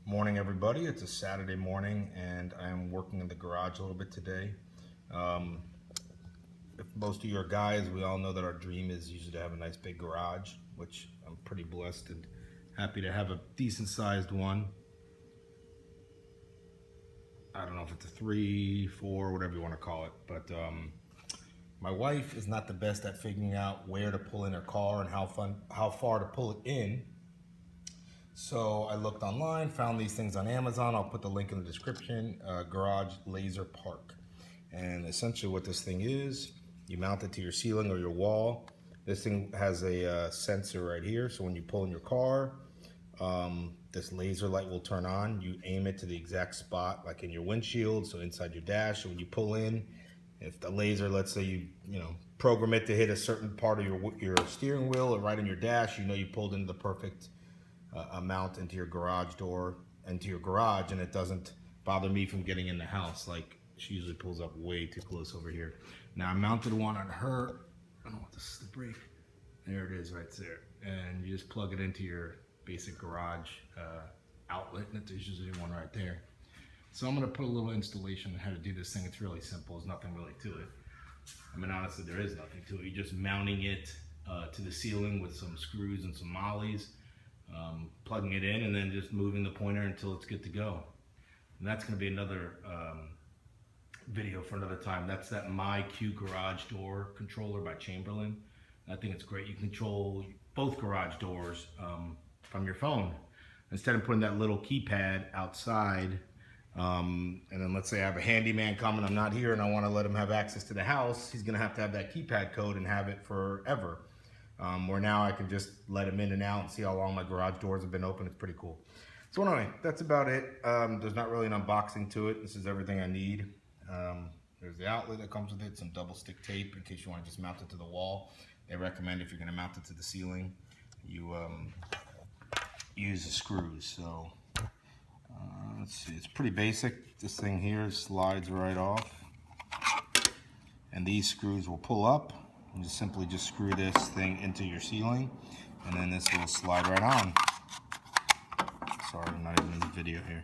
Morning, everybody. It's a Saturday morning, and I'm working in the garage a little bit today. If most of you are guys, we all know that our dream is usually to have a nice big garage, which I'm pretty blessed and happy to have a decent sized one. I don't know if it's a 3, 4, whatever you want to call it, but my wife is not the best at figuring out where to pull in her car and how far to pull it in. So I looked online, found these things on Amazon. I'll put the link in the description. Garage Laser Park. And essentially what this thing is, you mount it to your ceiling or your wall. This thing has a sensor right here. So when you pull in your car, this laser light will turn on. You aim it to the exact spot, like in your windshield, so inside your dash. So when you pull in, if the laser, let's say you program it to hit a certain part of your steering wheel or right in your dash, you know you pulled into the perfect amount into your garage door, into your garage, and it doesn't bother me from getting in the house. Like, she usually pulls up way too close over here. Now I mounted one on her. I don't want this to break. There it is right there. And you just plug it into your basic garage outlet, and there's usually one right there. So I'm gonna put a little installation on how to do this thing. It's really simple. There's nothing really to it. I mean, honestly, there is nothing to it. You're just mounting it to the ceiling with some screws and some mollies. Plugging it in and then just moving the pointer until it's good to go. And that's going to be another video for another time. That's that MyQ garage door controller by Chamberlain. I think it's great. You control both garage doors from your phone instead of putting that little keypad outside. And then let's say I have a handyman coming, I'm not here, and I want to let him have access to the house. He's going to have that keypad code and have it forever. Where now I can just let them in and out and see how long my garage doors have been open. It's pretty cool. So anyway, that's about it. There's not really an unboxing to it. This is everything I need. There's the outlet that comes with it, some double stick tape in case you want to just mount it to the wall. They recommend if you're going to mount it to the ceiling, you use the screws. So let's see, it's pretty basic. This thing here slides right off, and these screws will pull up. You just simply screw this thing into your ceiling, and then this will slide right on. Sorry, I'm not even in the video here.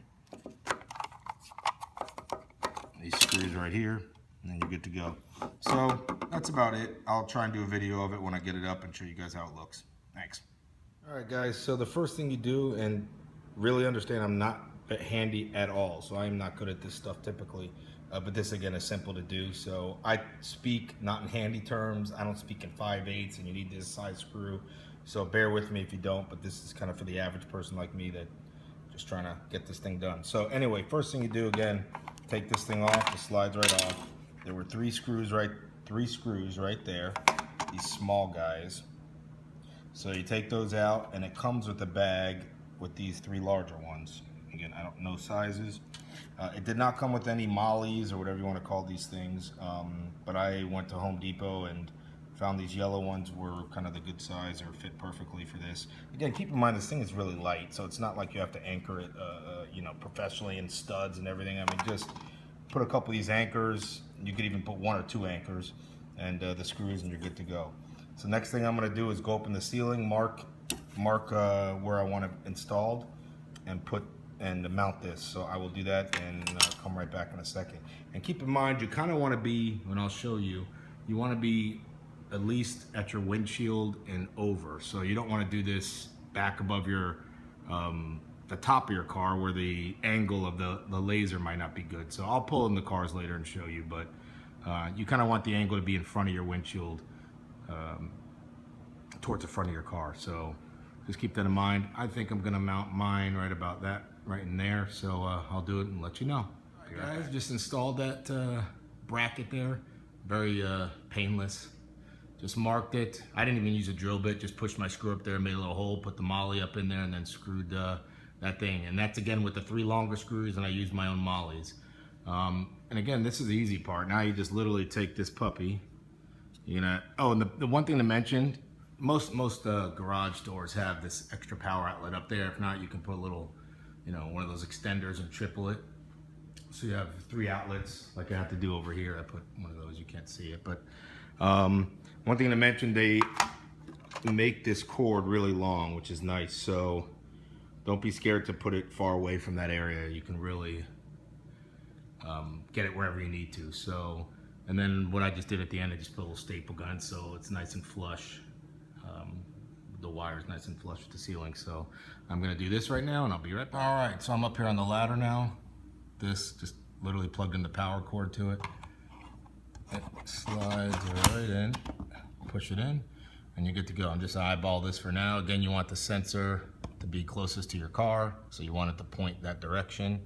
These screws right here, and then you're good to go. So that's about it. I'll try and do a video of it when I get it up and show you guys how it looks. Thanks. All right, guys, so the first thing you do, and really understand I'm not handy at all, so I am not good at this stuff typically. But this again is simple to do. So I speak not in handy terms. I don't speak in 5/8 and you need this size screw. So bear with me if you don't, but this is kind of for the average person like me that just trying to get this thing done. So anyway, first thing you do, again, take this thing off. It slides right off. There were three screws right there, these small guys. So you take those out, and it comes with a bag with these three larger ones. Again, I don't know sizes. It did not come with any mollies or whatever you want to call these things, but I went to Home Depot and found these yellow ones were kind of the good size or fit perfectly for this. Again, keep in mind this thing is really light, so it's not like you have to anchor it, professionally in studs and everything. I mean, just put a couple of these anchors. You could even put 1 or 2 anchors and the screws, and you're good to go. So next thing I'm going to do is go up in the ceiling, mark where I want it installed, and mount this. So I will do that and come right back in a second. And keep in mind, you kind of want to be, and I'll show you, you want to be at least at your windshield and over. So you don't want to do this back above your the top of your car where the angle of the laser might not be good. So I'll pull in the cars later and show you, but you kind of want the angle to be in front of your windshield, towards the front of your car. So just keep that in mind. I think I'm gonna mount mine right about that, right in there. So I'll do it and let you know. All right, guys, just installed that bracket there. Very painless. Just marked it. I didn't even use a drill bit. Just pushed my screw up there, made a little hole, put the molly up in there, and then screwed that thing. And that's again with the 3 longer screws, and I used my own mollies. And again, this is the easy part. Now you just literally take this puppy. Oh, and the one thing to mention, most garage doors have this extra power outlet up there. If not, you can put a little, one of those extenders and triple it. So you have 3 outlets like I have to do over here. I put one of those, you can't see it. But one thing to mention, they make this cord really long, which is nice. So Don't be scared to put it far away from that area. You can really get it wherever you need to. So, and then what I just did at the end, I just put a little staple gun so it's nice and flush. The wire's nice and flush with the ceiling. So I'm gonna do this right now and I'll be right back. All right, so I'm up here on the ladder now. This just literally plugged in the power cord to it. It slides right in, push it in, and you're good to go. I'm just eyeball this for now. Again, you want the sensor to be closest to your car, so you want it to point that direction.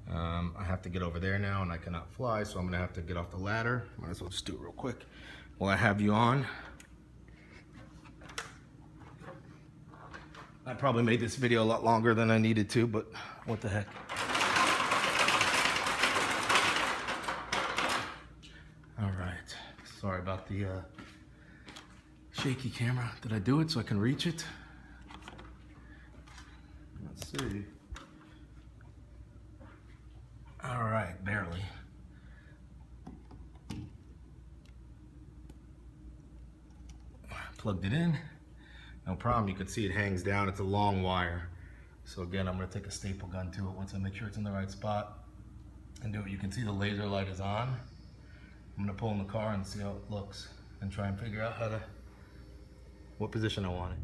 I have to get over there now and I cannot fly, so I'm gonna have to get off the ladder. Might as well just do it real quick while I have you on. I probably made this video a lot longer than I needed to, but what the heck. All right, sorry about the shaky camera. Did I do it so I can reach it? Let's see. All right, barely. Plugged it in. No problem, you can see it hangs down. It's a long wire. So again, I'm gonna take a staple gun to it once I make sure it's in the right spot and do it. You can see the laser light is on. I'm gonna pull in the car and see how it looks and try and figure out what position I want it.